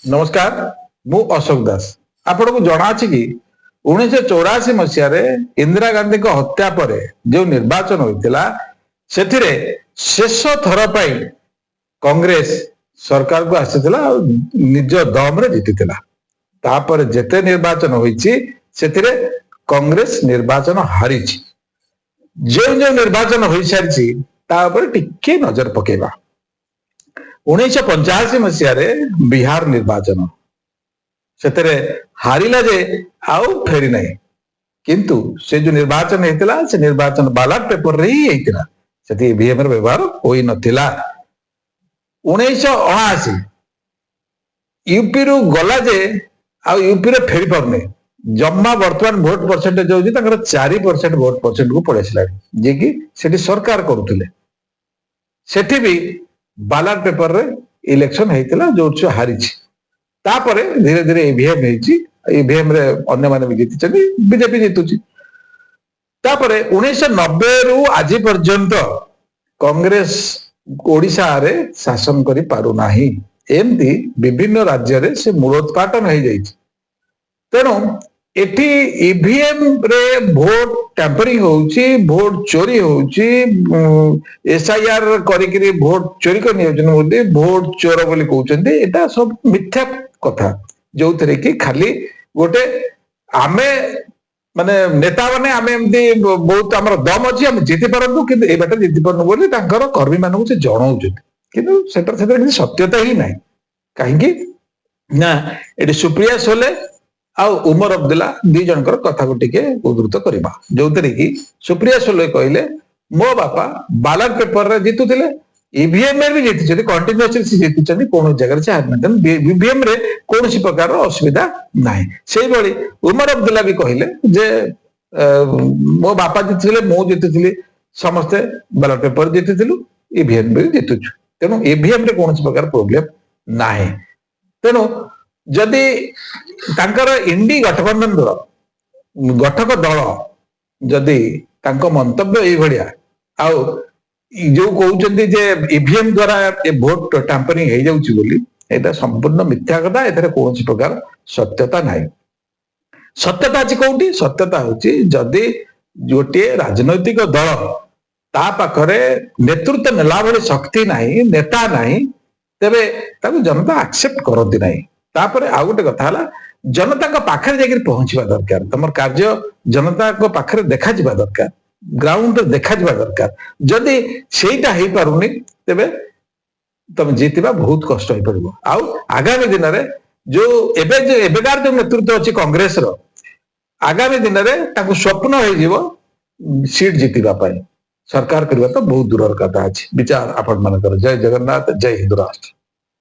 नमस्कार मु अशोक दास आपण को जना अछि कि 1984 मसिया इंदिरा गांधी को हत्या पर जो निर्वाचन होइतिला सेथिरे शेष थर पाई कांग्रेस सरकार को आसीतिला निज दम रे जीतितिला तापर जेते निर्वाचन होइछि सेथिरे कांग्रेस निर्वाचन हारिछि जो जो निर्वाचन होई सारिछि ता पर टिके नजर पकेबा 1985 मसीह बिहार निर्वाचन से हारिला जे आउ फेरी नहीं किंतु से जो निर्वाचन होता से निर्वाचन बैलेट पेपर रे ही होता से ईवीएम व्यवहार हो नथिला 1979 यूपी रु गला जे आ यूपी रे फेरी पारने जम्मा वर्तमान भोट परसेंटेज होची 4% भोट परसेंट को पड़े आसला जे कि सेठी सरकार करूथिले सेठी भी बैलेट पेपर रे इलेक्शन हेतिला जो हारी तापरे धीरे धीरे ईवीएम हेची ईवीएम रे अन्य माने भी जीति चली बीजेपी जीतुची तापरे 1990 रु आज पर्यंत कांग्रेस ओडिशा रे शासन करि पारु नाही एमती विभिन्न राज्य रे से मूलोत्पाटन हो जाइछि तेणु एटी ईवीएम रे भोट टैंपरिंग होउची भोट चोरी होउची एसआईआर करिकरी भोट चोरी कर नियोजन होती भोट चोर बोली कहउचंदी एटा सब मिथ्या कथा जो थरे कि खाली गोटे आमे माने नेता माने आमे एमती बहुत हमर दम अछि हम जीति परंतु कि ए बाटे जीति परनु बोली तांकर कर्मी मानकु से जणाउचंदी किंतु सेटर सेटर सत्यता ही नाही काहे कि ना एटी सुप्रिया सोले आ उमर अब्दुल्ला दी जनकर कथा को टिके उद्धृत करबा जो तरी कि सुप्रिया सोले कहले मो बापा बैलेट पेपर रे जीतुथिले ईवीएम रे भी जीतिछथि कंटीन्यूअसली से जीतिछथि कोन जगह से हार नथन ईवीएम रे कोनसी प्रकार असुविधा नाही सेही बळी उमर अब्दुल्ला भी कहले जे मो बापा जीतिथिले मो जीतिथिले समस्त बैलेट पेपर जीतिथिलु ईवीएम भी जीतुछु तेनु ईवीएम रे कोनसी प्रकार प्रॉब्लम नाही तेनु जदि तांकर इंडी गठबंधन गठक दल जदि तांको मंतव्य ए भलिया आउ जो कहउचंदी जे ईवीएम द्वारा ए वोट टैंपरिंग हे जाउची बोली एटा संपूर्ण मिथ्या कथा एथरे कोनसी प्रकार सत्यता नाही सत्यता अछि कोउटी सत्यता होची जदि जोटे राजनैतिक दल ता पाखरे नेतृत्व नेला भली शक्ति नाही नेता नाही तबे ताकू जनता एक्सेप्ट करती नाही तापर आ गोटे कथा हला जनता को पाखरे जाकर पहुंचवा दरकार तमर कार्य जनता को पाखरे देखा जिबा दरकार ग्राउंड रे देखा जिबा दरकार जदि सेटा हे पारुनी तबे तुम जीतिबा बहुत कष्ट होई पड़िबो आ आगामी दिन रे जो एबेकार जो नेतृत्व अछि कांग्रेस रो आगामी दिन रे ताकू स्वप्न हे जीवो सीट जीतिबा पई सरकार करबा तो बहुत दूर कथा अछि विचार आपण मानकर जय जगन्नाथ जय हिंदू राष्ट्र।